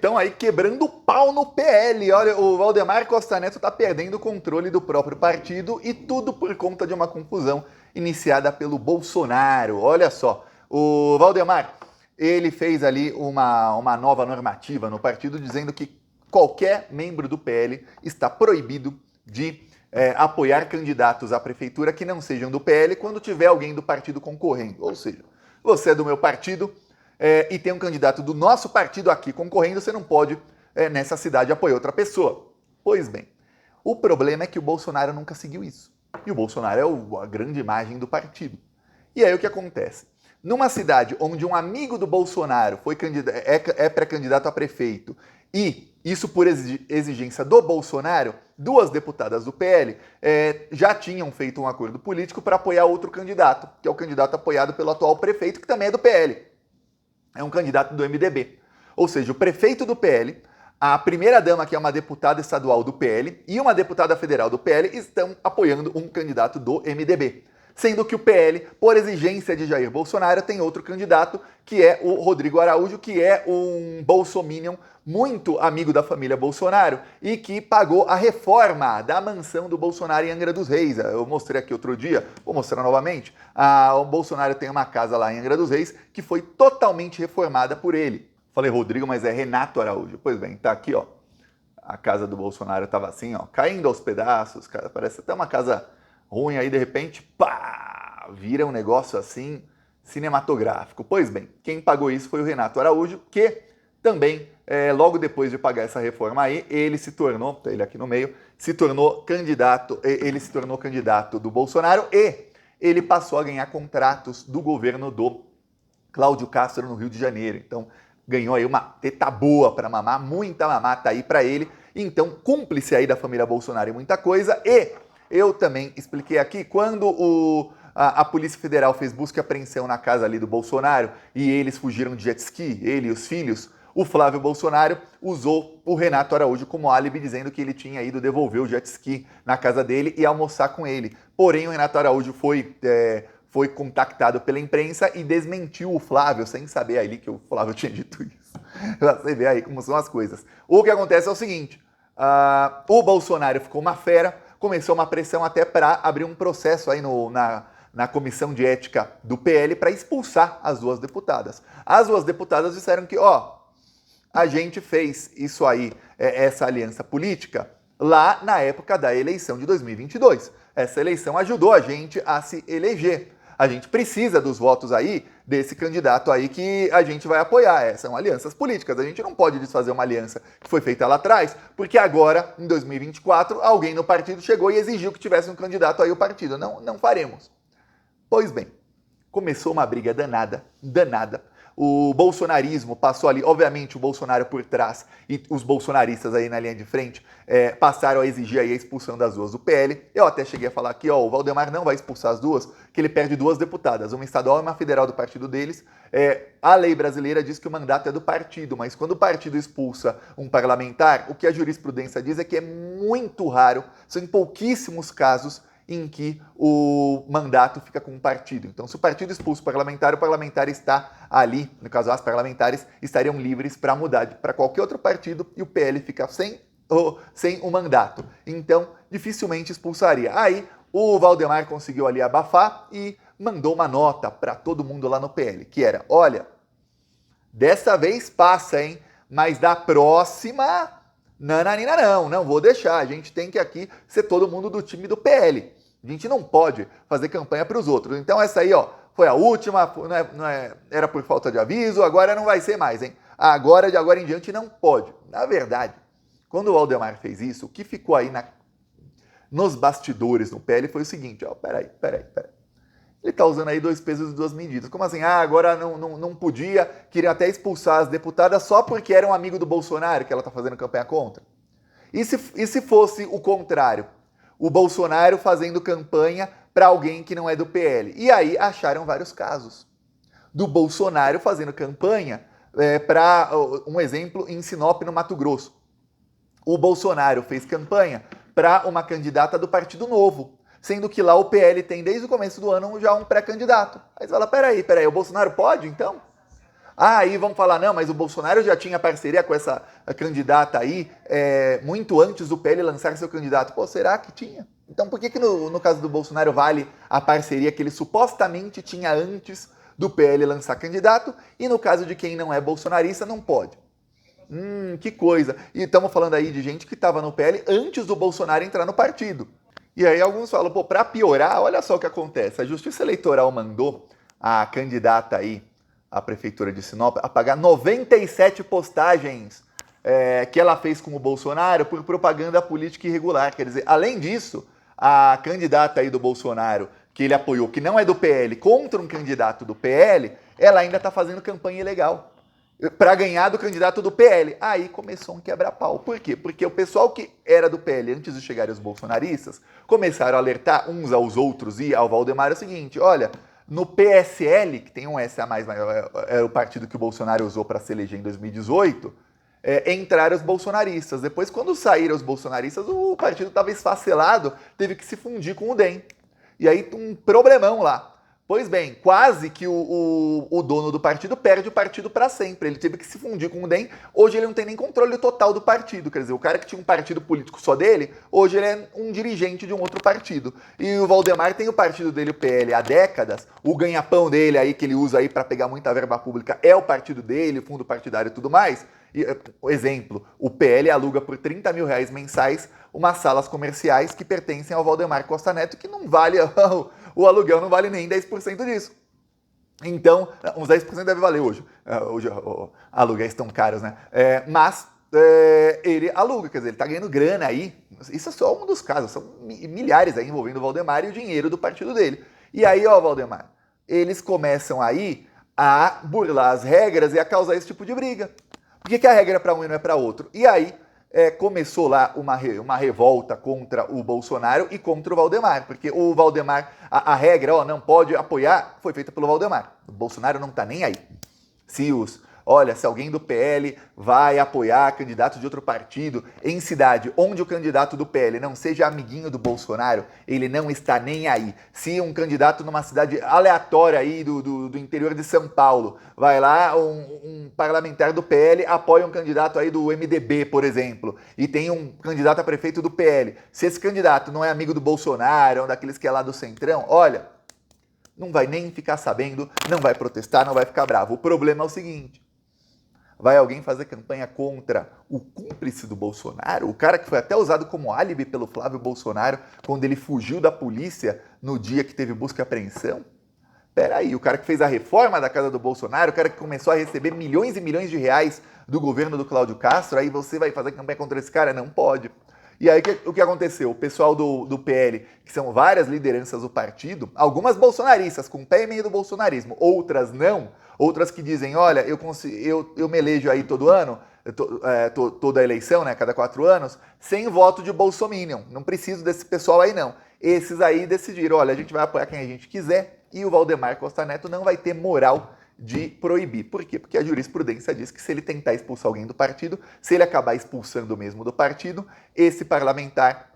estão aí quebrando o pau no PL. Olha, o Valdemar Costa Neto está perdendo o controle do próprio partido e tudo por conta de uma confusão iniciada pelo Bolsonaro. Olha só, o Valdemar, ele fez ali uma nova normativa no partido dizendo que qualquer membro do PL está proibido de apoiar candidatos à prefeitura que não sejam do PL quando tiver alguém do partido concorrendo. Ou seja, você é do meu partido e tem um candidato do nosso partido aqui concorrendo, você não pode, nessa cidade, apoiar outra pessoa. Pois bem, o problema é que o Bolsonaro nunca seguiu isso. E o Bolsonaro é a grande imagem do partido. E aí o que acontece? Numa cidade onde um amigo do Bolsonaro é pré-candidato a prefeito e isso por exigência do Bolsonaro, duas deputadas do PL já tinham feito um acordo político para apoiar outro candidato, que é o candidato apoiado pelo atual prefeito, que também é do PL. É um candidato do MDB. Ou seja, o prefeito do PL, a primeira-dama, que é uma deputada estadual do PL, e uma deputada federal do PL estão apoiando um candidato do MDB. Sendo que o PL, por exigência de Jair Bolsonaro, tem outro candidato, que é o Rodrigo Araújo, que é um bolsominion muito amigo da família Bolsonaro e que pagou a reforma da mansão do Bolsonaro em Angra dos Reis. Eu mostrei aqui outro dia, vou mostrar novamente. O Bolsonaro tem uma casa lá em Angra dos Reis que foi totalmente reformada por ele. Falei Rodrigo, mas é Renato Araújo. Pois bem, tá aqui, ó. A casa do Bolsonaro estava assim, ó, caindo aos pedaços, parece até uma casa ruim, aí de repente, pá, vira um negócio assim, cinematográfico. Pois bem, quem pagou isso foi o Renato Araújo, que também, logo depois de pagar essa reforma aí, ele se tornou, tá ele aqui no meio, ele se tornou candidato do Bolsonaro e ele passou a ganhar contratos do governo do Cláudio Castro no Rio de Janeiro. Então, ganhou aí uma teta boa para mamar, muita mamata aí para ele. Então, cúmplice aí da família Bolsonaro em muita coisa. E eu também expliquei aqui, quando a Polícia Federal fez busca e apreensão na casa ali do Bolsonaro e eles fugiram de jet ski, ele e os filhos, o Flávio Bolsonaro usou o Renato Araújo como álibi, dizendo que ele tinha ido devolver o jet ski na casa dele e almoçar com ele. Porém, o Renato Araújo foi contactado pela imprensa e desmentiu o Flávio, sem saber ali que o Flávio tinha dito isso. Você vê aí como são as coisas. O que acontece é o seguinte, o Bolsonaro ficou uma fera, começou uma pressão até para abrir um processo aí na comissão de ética do PL para expulsar as duas deputadas. As duas deputadas disseram que, a gente fez isso aí, essa aliança política, lá na época da eleição de 2022. Essa eleição ajudou a gente a se eleger. A gente precisa dos votos aí desse candidato aí que a gente vai apoiar. São alianças políticas. A gente não pode desfazer uma aliança que foi feita lá atrás, porque agora, em 2024, alguém no partido chegou e exigiu que tivesse um candidato aí o partido. Não faremos. Pois bem, começou uma briga danada. O bolsonarismo passou ali, obviamente o Bolsonaro por trás e os bolsonaristas aí na linha de frente passaram a exigir aí a expulsão das duas do PL. Eu até cheguei a falar aqui, o Valdemar não vai expulsar as duas, que ele perde duas deputadas, uma estadual e uma federal do partido deles. A lei brasileira diz que o mandato é do partido, mas quando o partido expulsa um parlamentar, o que a jurisprudência diz é que é muito raro, são em pouquíssimos casos em que o mandato fica com o partido. Então, se o partido expulsa o parlamentar está ali, no caso, as parlamentares estariam livres para mudar para qualquer outro partido e o PL fica sem o mandato. Então, dificilmente expulsaria. Aí, o Valdemar conseguiu ali abafar e mandou uma nota para todo mundo lá no PL, que era, olha, dessa vez passa, hein? Mas da próxima, não vou deixar. A gente tem que aqui ser todo mundo do time do PL. A gente não pode fazer campanha para os outros. Então essa aí, foi a última, era por falta de aviso, agora não vai ser mais, hein? Agora, de agora em diante, não pode. Na verdade, quando o Valdemar fez isso, o que ficou aí nos bastidores no PL foi o seguinte, peraí. Ele tá usando aí 2 pesos e 2 medidas. Como assim? Agora não podia, queria até expulsar as deputadas só porque era um amigo do Bolsonaro que ela tá fazendo campanha contra? E se fosse o contrário? O Bolsonaro fazendo campanha para alguém que não é do PL. E aí acharam vários casos do Bolsonaro fazendo campanha para, um exemplo, em Sinop, no Mato Grosso. O Bolsonaro fez campanha para uma candidata do Partido Novo, sendo que lá o PL tem, desde o começo do ano, já um pré-candidato. Aí você fala, peraí, o Bolsonaro pode, então? Aí vamos falar, não, mas o Bolsonaro já tinha parceria com essa candidata aí muito antes do PL lançar seu candidato. Pô, será que tinha? Então por que no caso do Bolsonaro vale a parceria que ele supostamente tinha antes do PL lançar candidato e no caso de quem não é bolsonarista não pode? Que coisa. E estamos falando aí de gente que estava no PL antes do Bolsonaro entrar no partido. E aí alguns falam, pô, para piorar, olha só o que acontece. A Justiça Eleitoral mandou a candidata aí à Prefeitura de Sinop apagar 97 postagens que ela fez com o Bolsonaro por propaganda política irregular. Quer dizer, além disso, a candidata aí do Bolsonaro, que ele apoiou, que não é do PL, contra um candidato do PL, ela ainda está fazendo campanha ilegal para ganhar do candidato do PL. Aí começou um quebra-pau. Por quê? Porque o pessoal que era do PL antes de chegarem os bolsonaristas começaram a alertar uns aos outros e ao Valdemar o seguinte, olha, no PSL, que tem um S a mais, é o partido que o Bolsonaro usou para se eleger em 2018, entraram os bolsonaristas. Depois, quando saíram os bolsonaristas, o partido estava esfacelado, teve que se fundir com o DEM. E aí um problemão lá. Pois bem, quase que o dono do partido perde o partido para sempre. Ele teve que se fundir com o DEM. Hoje ele não tem nem controle total do partido. Quer dizer, o cara que tinha um partido político só dele, hoje ele é um dirigente de um outro partido. E o Valdemar tem o partido dele, o PL, há décadas. O ganha-pão dele aí, que ele usa aí para pegar muita verba pública, é o partido dele, fundo partidário e tudo mais. E, exemplo, o PL aluga por R$30 mil mensais umas salas comerciais que pertencem ao Valdemar Costa Neto, que não vale... O aluguel não vale nem 10% disso. Então, uns 10% deve valer hoje. Hoje aluguéis estão caros, né? Mas ele aluga, quer dizer, ele está ganhando grana aí. Isso é só um dos casos, são milhares aí envolvendo o Valdemar e o dinheiro do partido dele. E aí, ó, Valdemar, eles começam aí a burlar as regras e a causar esse tipo de briga. Por que a regra é para um e não é para outro? E aí, começou lá uma revolta contra o Bolsonaro e contra o Valdemar, porque o Valdemar, a regra, ó, não pode apoiar, foi feita pelo Valdemar. O Bolsonaro não tá nem aí. Se alguém do PL vai apoiar candidato de outro partido em cidade onde o candidato do PL não seja amiguinho do Bolsonaro, ele não está nem aí. Se um candidato numa cidade aleatória aí do interior de São Paulo, vai lá, um parlamentar do PL apoia um candidato aí do MDB, por exemplo, e tem um candidato a prefeito do PL. Se esse candidato não é amigo do Bolsonaro, um daqueles que é lá do Centrão, olha, não vai nem ficar sabendo, não vai protestar, não vai ficar bravo. O problema é o seguinte: vai alguém fazer campanha contra o cúmplice do Bolsonaro? O cara que foi até usado como álibi pelo Flávio Bolsonaro quando ele fugiu da polícia no dia que teve busca e apreensão? Peraí, o cara que fez a reforma da casa do Bolsonaro, o cara que começou a receber milhões e milhões de reais do governo do Cláudio Castro, aí você vai fazer campanha contra esse cara? Não pode. E aí o que aconteceu? O pessoal do PL, que são várias lideranças do partido, algumas bolsonaristas, com pé e meio do bolsonarismo, outras não, outras que dizem, olha, eu me elejo aí todo ano, toda a eleição, né, cada 4 anos, sem voto de bolsominion, não preciso desse pessoal aí não. Esses aí decidiram, olha, a gente vai apoiar quem a gente quiser e o Valdemar Costa Neto não vai ter moral de proibir. Por quê? Porque a jurisprudência diz que se ele tentar expulsar alguém do partido, se ele acabar expulsando mesmo do partido, esse parlamentar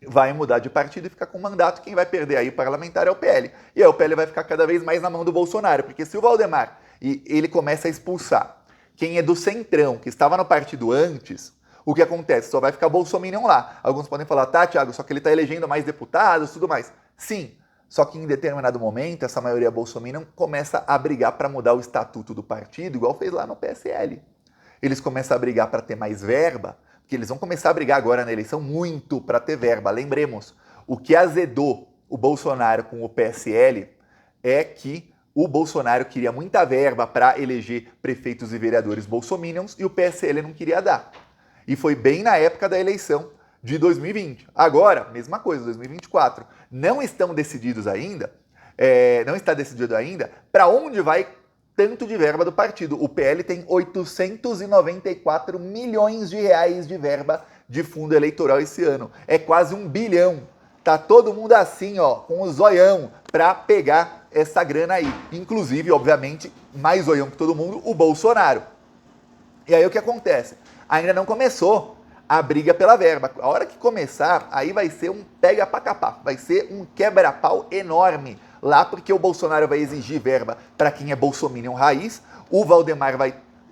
vai mudar de partido e ficar com mandato. Quem vai perder aí o parlamentar é o PL. E aí o PL vai ficar cada vez mais na mão do Bolsonaro, porque se o Valdemar ele começa a expulsar quem é do Centrão, que estava no partido antes, o que acontece? Só vai ficar bolsominion lá. Alguns podem falar, tá, Thiago, só que ele está elegendo mais deputados e tudo mais. Sim, só que em determinado momento, essa maioria bolsominion começa a brigar para mudar o estatuto do partido, igual fez lá no PSL. Eles começam a brigar para ter mais verba, porque eles vão começar a brigar agora na eleição muito para ter verba. Lembremos, o que azedou o Bolsonaro com o PSL é que o Bolsonaro queria muita verba para eleger prefeitos e vereadores bolsominions e o PSL não queria dar. E foi bem na época da eleição de 2020. Agora, mesma coisa, 2024. Não estão decididos ainda, não está decidido ainda para onde vai tanto de verba do partido. O PL tem 894 milhões de reais de verba de fundo eleitoral esse ano. É quase 1 bilhão. Tá todo mundo assim, ó, com o zoião para pegar essa grana aí. Inclusive, obviamente, mais zoião que todo mundo, o Bolsonaro. E aí o que acontece? Ainda não começou a briga pela verba. A hora que começar, aí vai ser um pega pra capar, vai ser um quebra-pau enorme lá, porque o Bolsonaro vai exigir verba para quem é bolsominion raiz, O Valdemar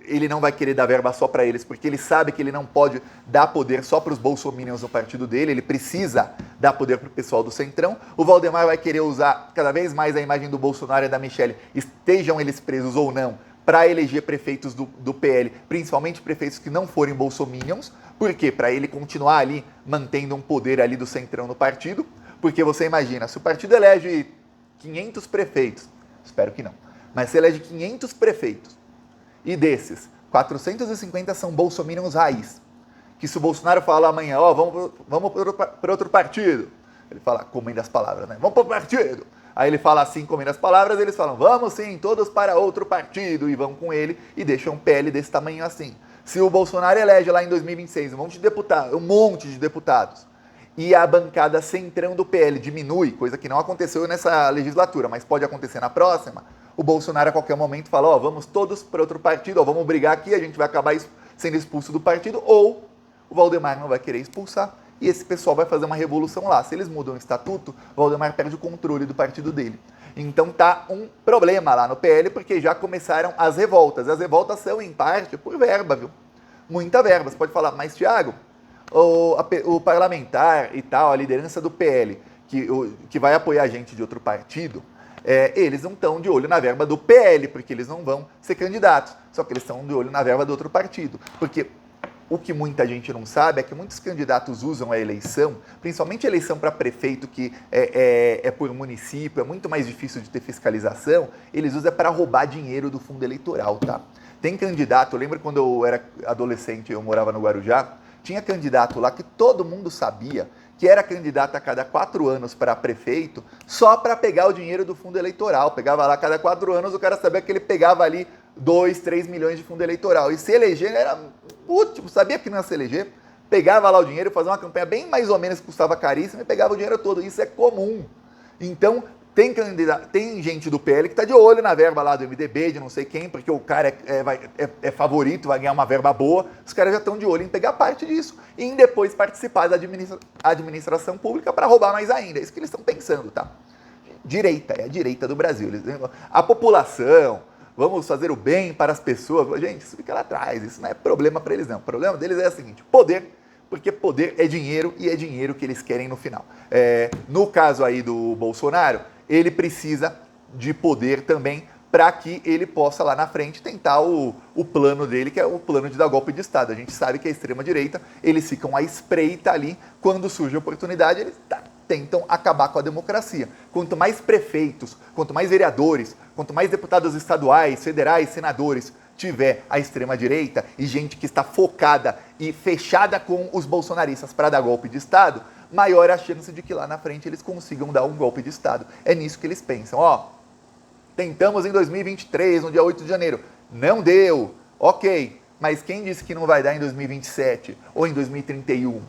ele não vai querer dar verba só para eles, porque ele sabe que ele não pode dar poder só para os bolsominions no partido dele, ele precisa dar poder para o pessoal do Centrão. O Valdemar vai querer usar cada vez mais a imagem do Bolsonaro e da Michelle, estejam eles presos ou não, para eleger prefeitos do PL, principalmente prefeitos que não forem bolsominions. Por quê? Para ele continuar ali mantendo um poder ali do Centrão no partido, porque você imagina, se o partido elege 500 prefeitos, espero que não, mas se elege 500 prefeitos, e desses, 450 são bolsominions raiz, que se o Bolsonaro falar amanhã, vamos para outro partido, ele fala, comendo as palavras, né? Vamos para o partido. Aí ele fala assim, comendo as palavras, eles falam, vamos sim, todos para outro partido, e vão com ele e deixam um PL desse tamanho assim. Se o Bolsonaro elege lá em 2026 um monte de deputados, e a bancada Centrão do PL diminui, coisa que não aconteceu nessa legislatura, mas pode acontecer na próxima, o Bolsonaro a qualquer momento fala, vamos todos para outro partido, vamos brigar aqui, a gente vai acabar sendo expulso do partido, ou o Valdemar não vai querer expulsar, e esse pessoal vai fazer uma revolução lá. Se eles mudam o estatuto, o Valdemar perde o controle do partido dele. Então tá um problema lá no PL, porque já começaram as revoltas. As revoltas são, em parte, por verba, viu? Muita verba. Você pode falar, mas Thiago, o parlamentar e tal, a liderança do PL, que vai apoiar gente de outro partido, eles não estão de olho na verba do PL, porque eles não vão ser candidatos. Só que eles estão de olho na verba do outro partido. Porque o que muita gente não sabe é que muitos candidatos usam a eleição, principalmente a eleição para prefeito, que é por município, é muito mais difícil de ter fiscalização, eles usam para roubar dinheiro do fundo eleitoral, tá? Tem candidato, eu lembro quando eu era adolescente, eu morava no Guarujá, tinha candidato lá que todo mundo sabia que era candidato a cada 4 anos para prefeito, só para pegar o dinheiro do fundo eleitoral. Pegava lá a cada 4 anos, o cara sabia que ele pegava ali 2, 3 milhões de fundo eleitoral. E se eleger, era último, sabia que não ia se eleger, pegava lá o dinheiro, fazia uma campanha bem mais ou menos que custava caríssimo e pegava o dinheiro todo. Isso é comum. Então, tem gente do PL que está de olho na verba lá do MDB, de não sei quem, porque o cara é favorito, vai ganhar uma verba boa. Os caras já estão de olho em pegar parte disso e em depois participar da administração pública para roubar mais ainda. É isso que eles estão pensando, tá? Direita, é a direita do Brasil. A população, vamos fazer o bem para as pessoas. Gente, isso fica lá atrás, isso não é problema para eles não. O problema deles é o seguinte, poder, porque poder é dinheiro e é dinheiro que eles querem no final. No caso aí do Bolsonaro, ele precisa de poder também para que ele possa lá na frente tentar o plano dele, que é o plano de dar golpe de Estado. A gente sabe que a extrema-direita, eles ficam à espreita ali, quando surge a oportunidade, eles tentam acabar com a democracia. Quanto mais prefeitos, quanto mais vereadores, quanto mais deputados estaduais, federais, senadores tiver a extrema-direita e gente que está focada e fechada com os bolsonaristas para dar golpe de Estado, maior é a chance de que lá na frente eles consigam dar um golpe de Estado. É nisso que eles pensam. Tentamos em 2023, no dia 8 de janeiro. Não deu. Ok. Mas quem disse que não vai dar em 2027 ou em 2031?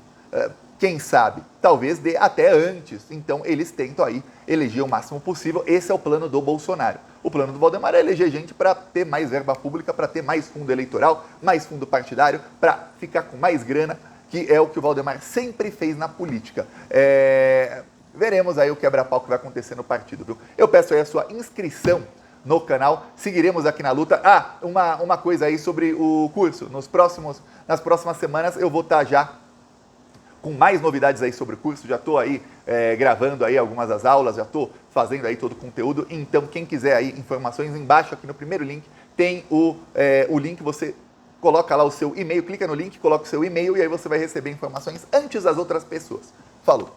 Quem sabe? Talvez dê até antes. Então, eles tentam aí eleger o máximo possível. Esse é o plano do Bolsonaro. O plano do Valdemar é eleger gente para ter mais verba pública, para ter mais fundo eleitoral, mais fundo partidário, para ficar com mais grana, que é o que o Valdemar sempre fez na política. Veremos aí o quebra-pau que vai acontecer no partido, viu? Eu peço aí a sua inscrição no canal, seguiremos aqui na luta. Uma coisa aí sobre o curso. Nas próximas semanas eu vou estar já com mais novidades aí sobre o curso, já estou aí gravando aí algumas das aulas, já estou fazendo aí todo o conteúdo, então quem quiser aí informações, embaixo aqui no primeiro link tem o link, você coloca lá o seu e-mail, clica no link, coloca o seu e-mail e aí você vai receber informações antes das outras pessoas. Falou!